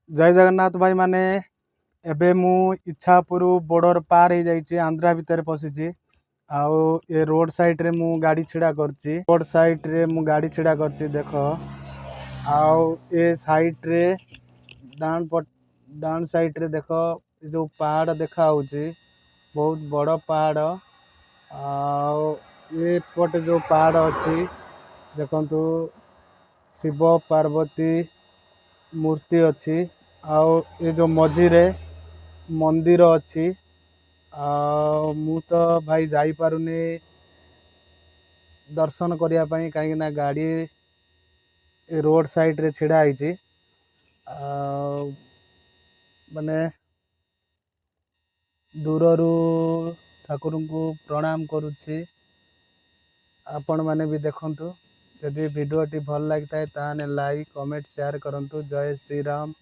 जय जगन्नाथ भाई माने एबे मु इच्छापुर बॉर्डर पार हो जाइए आंध्रा भितर पशिची आउ ये रोड साइड रे मु गाड़ी छिड़ा करची रोड साइड रे मु गाड़ी छिड़ा करची देख आउ ये साइड रे डाउन साइड रे देख जो पहाड़ देखा होची बहुत बड़ पहाड़ आउ ये पटे जो पहाड़ अच्छी देखंतु शिव पार्वती मूर्ति अच्छी आउ ये जो मझीरे मंदिर अच्छी मु तो भाई जाई पारुनी दर्शन करिया पई कहीं ना गाड़ी रोड साइड रे छिड़ा आईची माने दूररू ठाकुर को प्रणाम करुछि आपण माने भी देखंतु यदि वीडियो टी भल लगता है ताने लाइक कमेंट शेयर करंतु जय श्री राम।